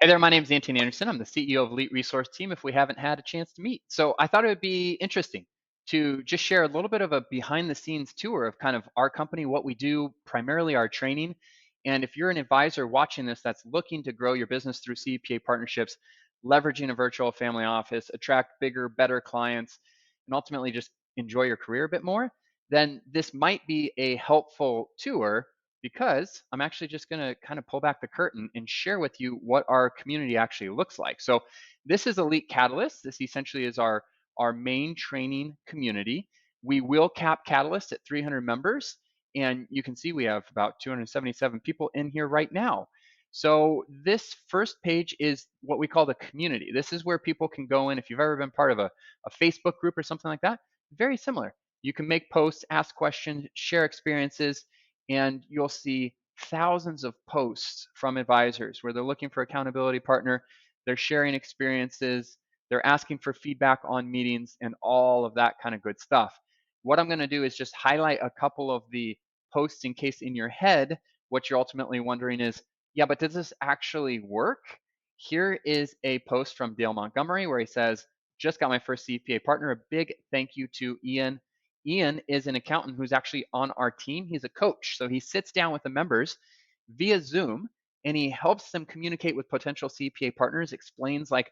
Hey there, my name is Anton Anderson. I'm the CEO of Elite Resource Team if we haven't had a chance to meet. So I thought it would be interesting to just share a little bit of a behind the scenes tour of kind of our company, what we do, primarily our training. And if you're an advisor watching this that's looking to grow your business through CPA partnerships, leveraging a virtual family office, attract bigger, better clients, and ultimately just enjoy your career a bit more, then this might be a helpful tour because I'm actually just going to kind of pull back the curtain and share with you what our community actually looks like. So this is Elite Catalyst. This essentially is our main training community. We will cap Catalyst at 300 members, and you can see we have about 277 people in here right now. So this first page is what we call the community. This is where people can go in. If you've ever been part of a Facebook group or something like that, very similar. You can make posts, ask questions, share experiences, and you'll see thousands of posts from advisors where they're looking for accountability partner, they're sharing experiences, they're asking for feedback on meetings and all of that kind of good stuff. What I'm going to do is just highlight a couple of the posts in case in your head what you're ultimately wondering is, yeah, but does this actually work? Here is a post from Dale Montgomery where he says, just got my first CPA partner. A big thank you to Ian. Ian is an accountant who's actually on our team. He's a coach. So he sits down with the members via Zoom and he helps them communicate with potential CPA partners, explains like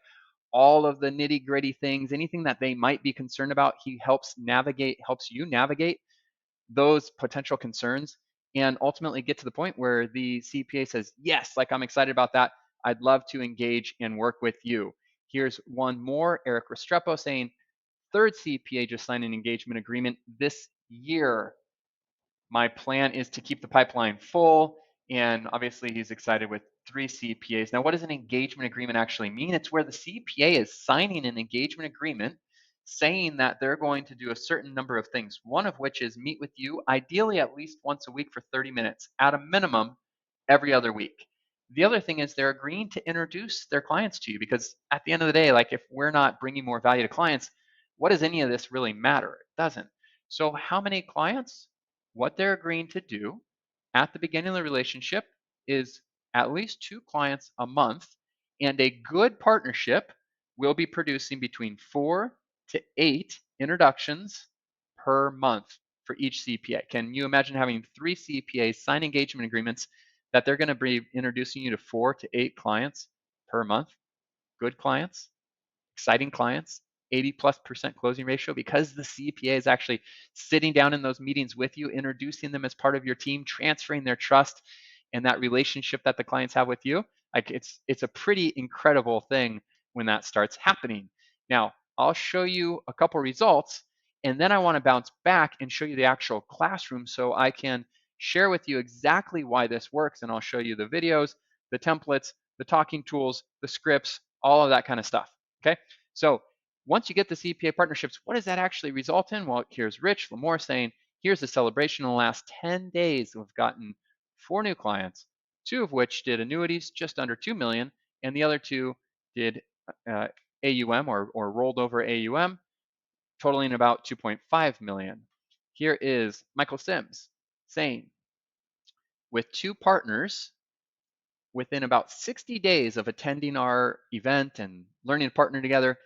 all of the nitty gritty things, anything that they might be concerned about. He helps you navigate those potential concerns and ultimately get to the point where the CPA says, yes, like I'm excited about that. I'd love to engage and work with you. Here's one more, Eric Restrepo saying, third CPA just signed an engagement agreement this year. My plan is to keep the pipeline full. And obviously, he's excited with 3 CPAs. Now, what does an engagement agreement actually mean? It's where the CPA is signing an engagement agreement saying that they're going to do a certain number of things, one of which is meet with you, ideally at least once a week for 30 minutes, at a minimum every other week. The other thing is they're agreeing to introduce their clients to you because at the end of the day, like if we're not bringing more value to clients, what does any of this really matter? It doesn't. So, how many clients? What they're agreeing to do at the beginning of the relationship is at least 2 clients a month, and a good partnership will be producing between 4 to 8 introductions per month for each CPA. Can you imagine having 3 CPAs sign engagement agreements that they're going to be introducing you to 4 to 8 clients per month? Good clients, exciting clients, 80+% closing ratio because the CPA is actually sitting down in those meetings with you, introducing them as part of your team, transferring their trust and that relationship that the clients have with you. Like it's a pretty incredible thing when that starts happening. Now, I'll show you a couple results and then I want to bounce back and show you the actual classroom so I can share with you exactly why this works, and I'll show you the videos, the templates, the talking tools, the scripts, all of that kind of stuff. Okay. So once you get the CPA partnerships, what does that actually result in? Well, here's Rich Lamore saying, here's the celebration in the last 10 days. We've gotten 4 new clients, 2 of which did annuities just under 2 million, and the other 2 did AUM or rolled over AUM, totaling about 2.5 million. Here is Michael Sims saying, with 2 partners, within about 60 days of attending our event and learning to partner together,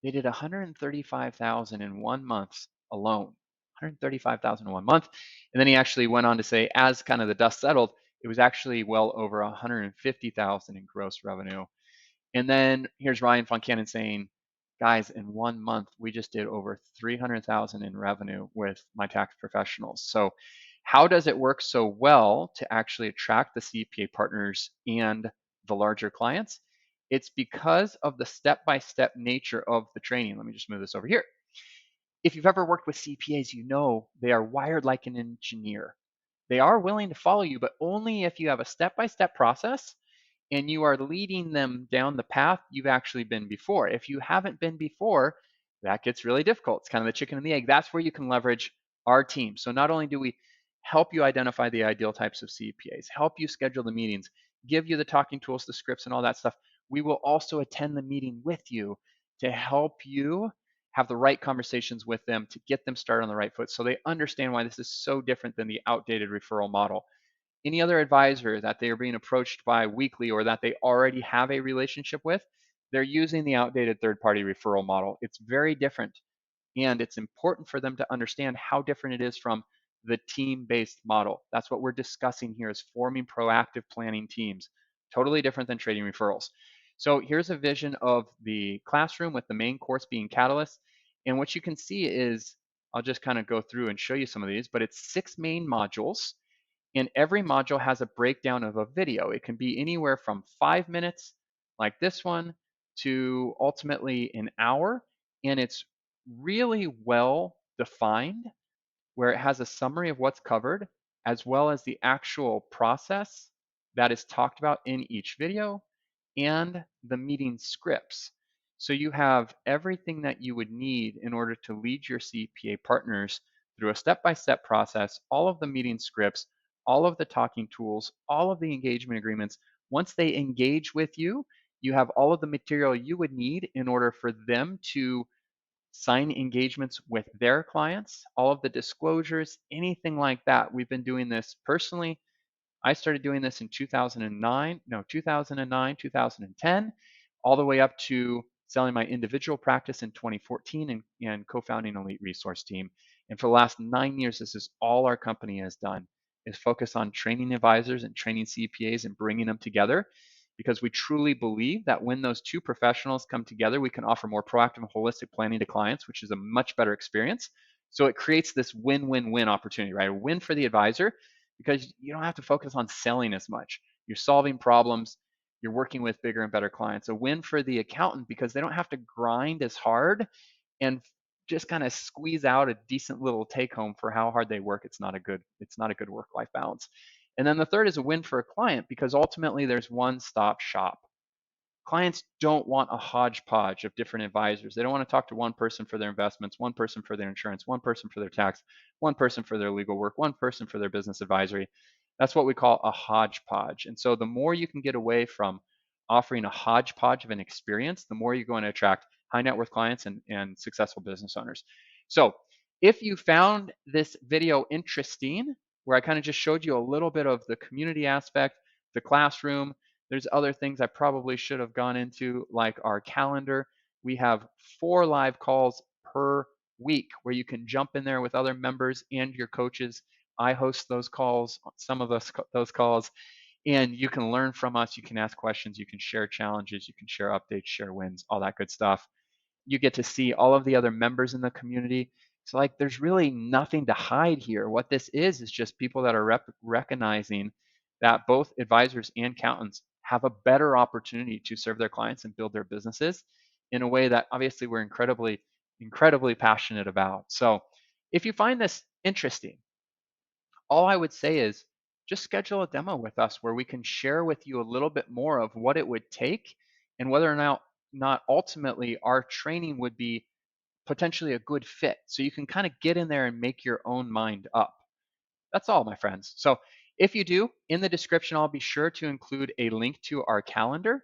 they did 135,000 in 1 month alone. 135,000 in 1 month. And then he actually went on to say, as kind of the dust settled, it was actually well over 150,000 in gross revenue. And then here's Ryan Foncannon saying, guys, in 1 month, we just did over 300,000 in revenue with my tax professionals. So how does it work so well to actually attract the CPA partners and the larger clients? It's because of the step-by-step nature of the training. Let me just move this over here. If you've ever worked with CPAs, you know they are wired like an engineer. They are willing to follow you, but only if you have a step-by-step process and you are leading them down the path you've actually been before. If you haven't been before, that gets really difficult. It's kind of the chicken and the egg. That's where you can leverage our team. So not only do we help you identify the ideal types of CPAs, help you schedule the meetings, give you the talking tools, the scripts, and all that stuff, we will also attend the meeting with you to help you have the right conversations with them to get them started on the right foot so they understand why this is so different than the outdated referral model. any other advisor that they are being approached by weekly or that they already have a relationship with, they're using the outdated third-party referral model. It's very different, and it's important for them to understand how different it is from the team-based model. That's what we're discussing here, is forming proactive planning teams. Totally different than trading referrals. So here's a vision of the classroom with the main course being Catalyst. And what you can see is, I'll just kind of go through and show you some of these, but it's 6 main modules, and every module has a breakdown of a video. It can be anywhere from 5 minutes, like this one, to ultimately an hour. And it's really well defined, where it has a summary of what's covered, as well as the actual process that is talked about in each video and the meeting scripts. So you have everything that you would need in order to lead your CPA partners through a step-by-step process, all of the meeting scripts, all of the talking tools, all of the engagement agreements. Once they engage with you, you have all of the material you would need in order for them to sign engagements with their clients, all of the disclosures, anything like that. We've been doing this personally. I started doing this in 2010, all the way up to selling my individual practice in 2014 and co-founding Elite Resource Team. And for the last 9 years, this is all our company has done, is focus on training advisors and training CPAs and bringing them together, because we truly believe that when those two professionals come together, we can offer more proactive and holistic planning to clients, which is a much better experience. So it creates this win-win-win opportunity, right? A win for the advisor, because you don't have to focus on selling as much. You're solving problems. You're working with bigger and better clients. A win for the accountant, because they don't have to grind as hard and just kind of squeeze out a decent little take home for how hard they work. It's not a good work-life balance. And then the third is a win for a client, because ultimately there's one-stop shop. Clients don't want a hodgepodge of different advisors. They don't want to talk to one person for their investments, one person for their insurance, one person for their tax, one person for their legal work, one person for their business advisory. That's what we call a hodgepodge. And so the more you can get away from offering a hodgepodge of an experience, the more you're going to attract high net worth clients and successful business owners. So if you found this video interesting, where I kind of just showed you a little bit of the community aspect, the classroom, there's other things I probably should have gone into, like our calendar. We have 4 live calls per week where you can jump in there with other members and your coaches. I host those calls, some of those calls, and you can learn from us. You can ask questions, you can share challenges, you can share updates, share wins, all that good stuff. You get to see all of the other members in the community. So like, there's really nothing to hide here. What this is just people that are recognizing that both advisors and accountants have a better opportunity to serve their clients and build their businesses in a way that obviously we're incredibly passionate about. So if you find this interesting, all I would say is just schedule a demo with us where we can share with you a little bit more of what it would take and whether or not ultimately our training would be potentially a good fit. So you can kind of get in there and make your own mind up. That's all, my friends. So if you do, in the description, I'll be sure to include a link to our calendar.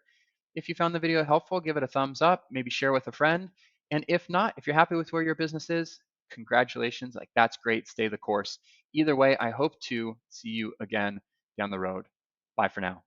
If you found the video helpful, give it a thumbs up, maybe share with a friend. And if not, if you're happy with where your business is, congratulations, like that's great, stay the course. Either way, I hope to see you again down the road. Bye for now.